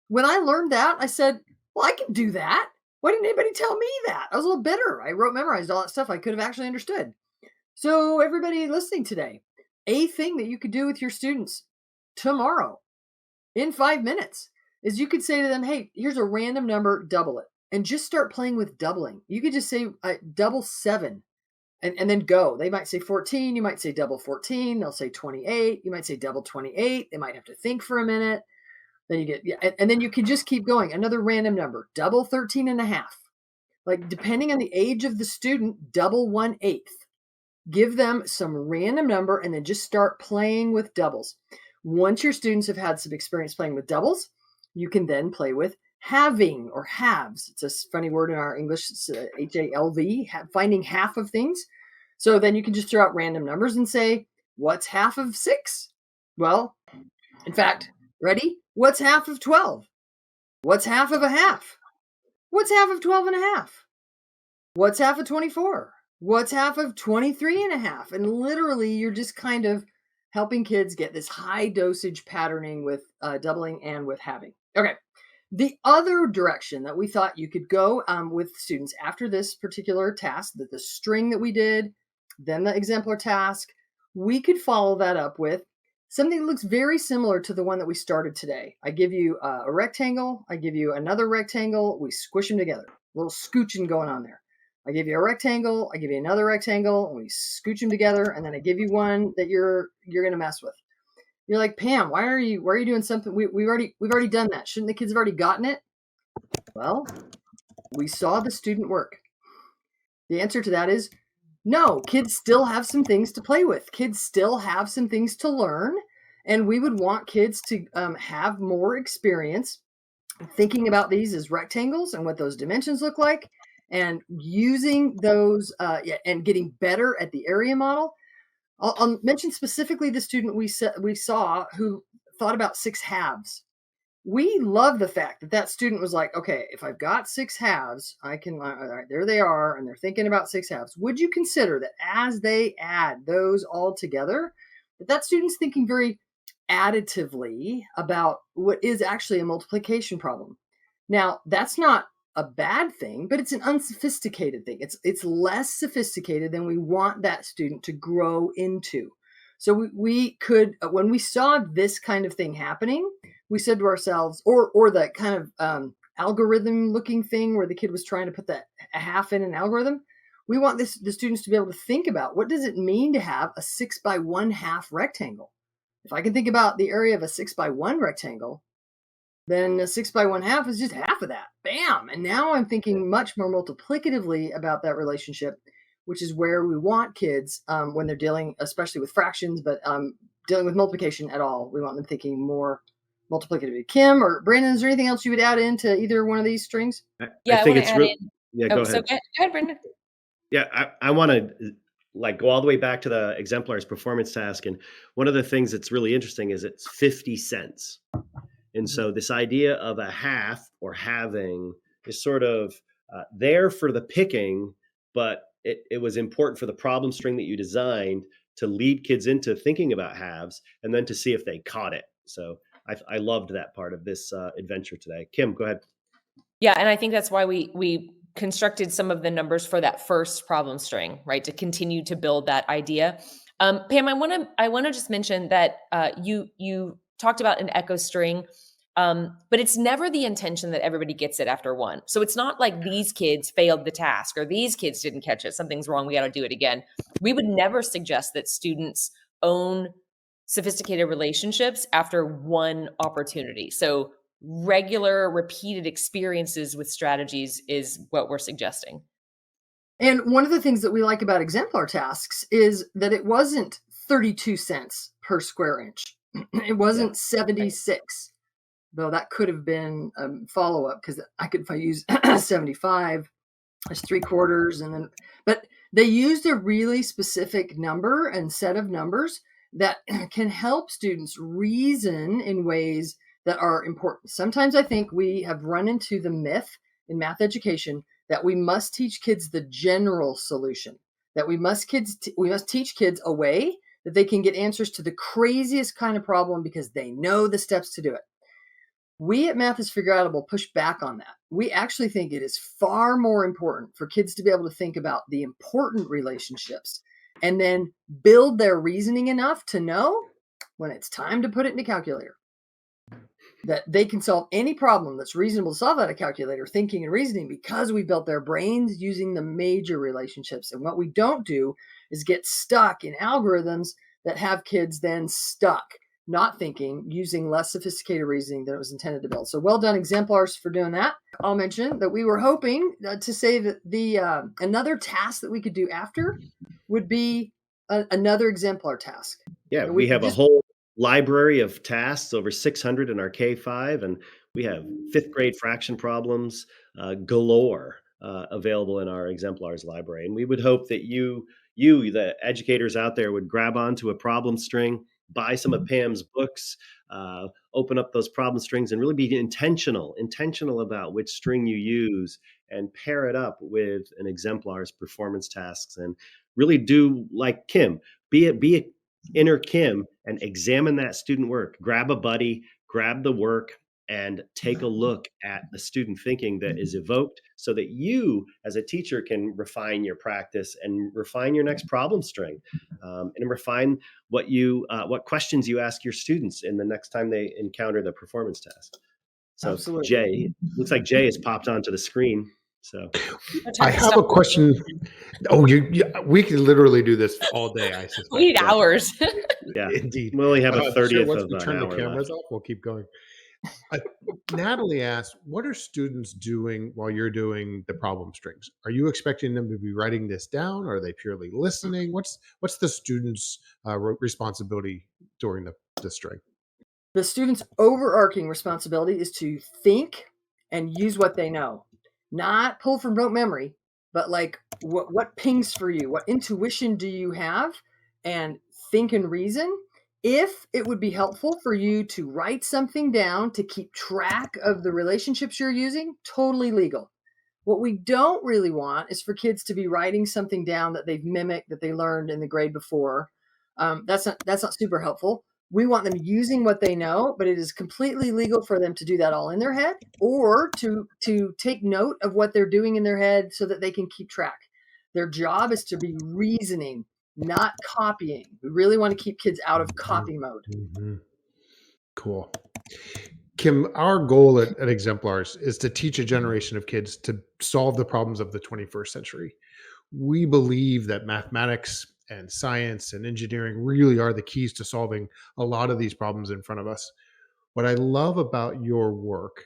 When I learned that, I said, well, I can do that. Why didn't anybody tell me that? I was a little bitter. I memorized all that stuff I could have actually understood. So everybody listening today, a thing that you could do with your students tomorrow in 5 minutes is you could say to them, hey, here's a random number, double it, and just start playing with doubling. You could just say double 7 and then go. They might say 14. You might say double 14. They'll say 28. You might say double 28. They might have to think for a minute. Then you get, and then you can just keep going. Another random number, double 13.5. Like, depending on the age of the student, double 1/8. Give them some random number and then just start playing with doubles. Once your students have had some experience playing with doubles, you can then play with halving or halves. It's a funny word in our English. It's HALV, finding half of things. So then you can just throw out random numbers and say, what's half of 6? Well, in fact, ready? What's half of 12? What's half of a half? What's half of 12 and a half? What's half of 24? What's half of 23 and a half? And literally, you're just kind of helping kids get this high dosage patterning with doubling and with halving. Okay. The other direction that we thought you could go with students after this particular task, that the string that we did, then the exemplar task, we could follow that up with something that looks very similar to the one that we started today. I give you a rectangle. I give you another rectangle. We squish them together. A little scooching going on there. I give you a rectangle. I give you another rectangle. And we scooch them together. And then I give you one that you're going to mess with. You're like, Pam, why are you doing something? We've already done that. Shouldn't the kids have already gotten it? Well, we saw the student work. The answer to that is no. Kids still have some things to play with. Kids still have some things to learn. And we would want kids to have more experience thinking about these as rectangles and what those dimensions look like, and using those and getting better at the area model. I'll mention specifically the student we saw who thought about 6 halves. We love the fact that student was like, okay, if I've got 6 halves, I can, all right, there they are, and they're thinking about 6 halves. Would you consider that as they add those all together, that student's thinking very additively about what is actually a multiplication problem? Now, that's not a bad thing, but it's an unsophisticated thing. It's less sophisticated than we want that student to grow into. So we could, when we saw this kind of thing happening, we said to ourselves, or that kind of algorithm looking thing where the kid was trying to put a half in an algorithm, we want the students to be able to think about, what does it mean to have a 6 by 1/2 rectangle? If I can think about the area of a 6 by 1 rectangle, then a 6 by 1/2 is just half of that. Bam! And now I'm thinking much more multiplicatively about that relationship, which is where we want kids when they're dealing, especially with fractions, but dealing with multiplication at all. We want them thinking more multiplicatively. Kim or Brandon, is there anything else you would add into either one of these strings? Yeah, I think it's really, yeah, Oh, go so ahead. go ahead, Brenda. Yeah, I want to go all the way back to the exemplars performance task. And one of the things that's really interesting is it's 50 cents. And so this idea of a half or halving is sort of there for the picking, but it was important for the problem string that you designed to lead kids into thinking about halves and then to see if they caught it. So I loved that part of this adventure today. Kim, go ahead. Yeah, and I think that's why we constructed some of the numbers for that first problem string, right? To continue to build that idea. Pam, I want to just mention that you talked about an echo string, but it's never the intention that everybody gets it after one. So it's not like these kids failed the task or these kids didn't catch it. Something's wrong. We got to do it again. We would never suggest that students own sophisticated relationships after one opportunity. So regular repeated experiences with strategies is what we're suggesting. And one of the things that we like about exemplar tasks is that it wasn't 32 cents per square inch. It wasn't 76, though that could have been a follow-up, because if I use 75, it's 3/4, and then, but they used a really specific number and set of numbers that can help students reason in ways that are important. Sometimes I think we have run into the myth in math education that we must teach kids the general solution, that we must teach kids a way that they can get answers to the craziest kind of problem because they know the steps to do it. We at Math is FigureOutAble push back on that. We actually think it is far more important for kids to be able to think about the important relationships and then build their reasoning enough to know when it's time to put it in a calculator, that they can solve any problem that's reasonable to solve out of calculator, thinking and reasoning, because we built their brains using the major relationships. And what we don't do is get stuck in algorithms that have kids then stuck, not thinking, using less sophisticated reasoning than it was intended to build. So well done, exemplars, for doing that. I'll mention that we were hoping to say that the another task that we could do after would be another exemplar task. Yeah, we have a whole library of tasks, over 600 in our K-5, and we have 5th grade fraction problems galore available in our exemplars library. And we would hope that you you, the educators out there, would grab onto a problem string, buy some of Pam's books, open up those problem strings, and really be intentional about which string you use, and pair it up with an exemplar's performance tasks, and really do like Kim, be a inner Kim and examine that student work. Grab a buddy, grab the work, and take a look at the student thinking that is evoked, so that you as a teacher can refine your practice and refine your next problem string, and refine what questions you ask your students in the next time they encounter the performance task. So Absolutely. Jay, looks like Jay has popped onto the screen. So I have a question. Oh, we could literally do this all day, I suspect. We need hours. yeah, Indeed. we only have a Sure, 30th once of we an turn the hour cameras left. off, we'll keep going. Natalie asked, what are students doing while you're doing the problem strings? Are you expecting them to be writing this down? Are they purely listening? What's the student's responsibility during the string? The student's overarching responsibility is to think and use what they know, not pull from rote memory, but like what pings for you, what intuition do you have, and think and reason. If it would be helpful for you to write something down to keep track of the relationships you're using, totally legal. What we don't really want is for kids to be writing something down that they've mimicked, that they learned in the grade before. That's not super helpful. We want them using what they know, but it is completely legal for them to do that all in their head, or to take note of what they're doing in their head so that they can keep track. Their job is to be reasoning, not copying. We really want to keep kids out of copy mode. Mm-hmm. Cool. Kim, our goal at Exemplars is to teach a generation of kids to solve the problems of the 21st century. We believe that mathematics and science and engineering really are the keys to solving a lot of these problems in front of us. What I love about your work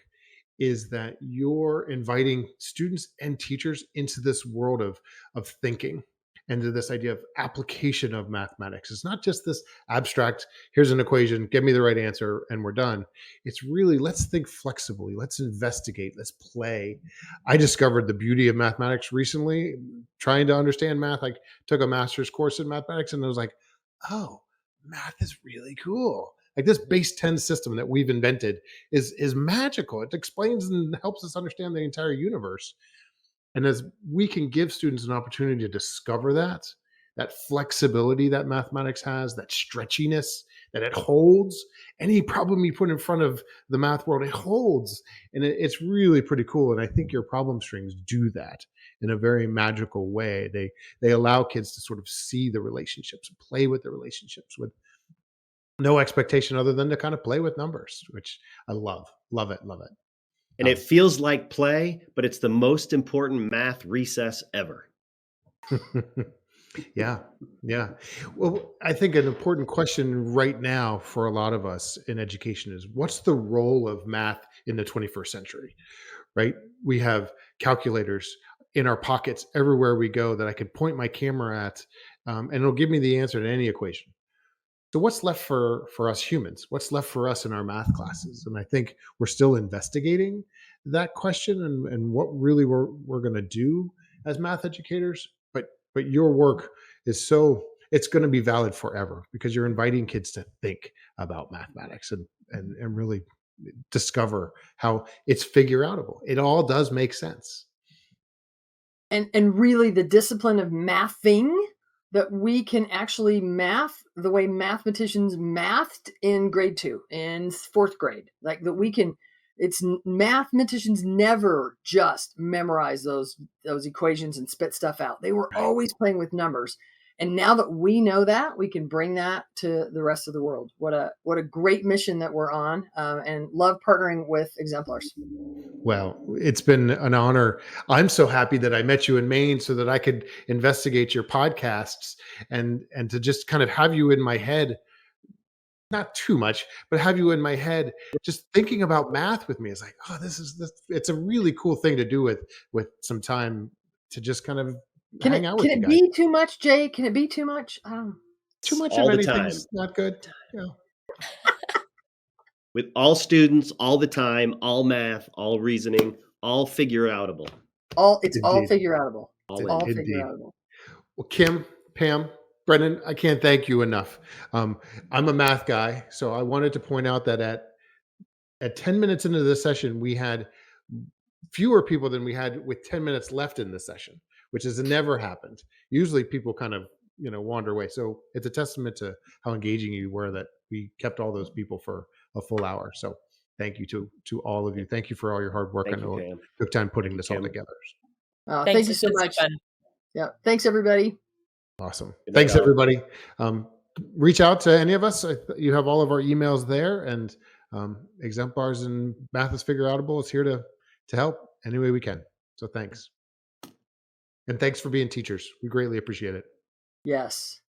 is that you're inviting students and teachers into this world of thinking, and to this idea of application of mathematics. It's not just this abstract, here's an equation, give me the right answer, and we're done. It's really, let's think flexibly, let's investigate, let's play. I discovered the beauty of mathematics recently, trying to understand math. I took a master's course in mathematics, and I was like, oh, math is really cool. Like, this base 10 system that we've invented is magical. It explains and helps us understand the entire universe. And as we can give students an opportunity to discover that flexibility that mathematics has, that stretchiness, that it holds any problem you put in front of the math world, it holds. And it's really pretty cool. And I think your problem strings do that in a very magical way. They allow kids to sort of see the relationships, play with the relationships with no expectation other than to kind of play with numbers, which I love it. And it feels like play, but it's the most important math recess ever. Yeah. Well, I think an important question right now for a lot of us in education is, what's the role of math in the 21st century, right? We have calculators in our pockets everywhere we go that I can point my camera at, and it'll give me the answer to any equation. So what's left for us humans? What's left for us in our math classes? And I think we're still investigating that question, and what really we're going to do as math educators. But your work is it's going to be valid forever, because you're inviting kids to think about mathematics and really discover how it's figureoutable. It all does make sense. And really the discipline of mathing, that we can actually math the way mathematicians mathed in grade 2, in 4th grade. Like that we can, mathematicians never just memorize those equations and spit stuff out. They were always playing with numbers. And now that we know that, we can bring that to the rest of the world. What a great mission that we're on, and love partnering with Exemplars. Well, it's been an honor. I'm so happy that I met you in Maine so that I could investigate your podcasts and to just kind of have you in my head, not too much, but have you in my head, just thinking about math with me. It's like, oh, it's a really cool thing to do with some time to just kind of hang out with you guys. Can it be too much, Jay? Can it be too much? Too much all of the anything's time. Not good. Yeah. With all students, all the time, all math, all reasoning, all figureoutable. It's all figureoutable. All All Indeed. figureoutable. Well, Kim, Pam, Brendan, I can't thank you enough. I'm a math guy, so I wanted to point out that at 10 minutes into the session, we had fewer people than we had with 10 minutes left in the session, which has never happened. Usually people kind of, wander away. So it's a testament to how engaging you were that we kept all those people for a full hour. So thank you to all of you. Thank you for all your hard work. I Thank you, know it Pam. took time putting Thank you, this all Kim. together. Thank Thanks. you It's so been so much. fun. Yeah. Thanks, everybody. Awesome. Good night, Thanks, all. everybody. Reach out to any of us. You have all of our emails there, and Exemplars and Math is FigureOutable is here to help any way we can. So thanks. And thanks for being teachers. We greatly appreciate it. Yes.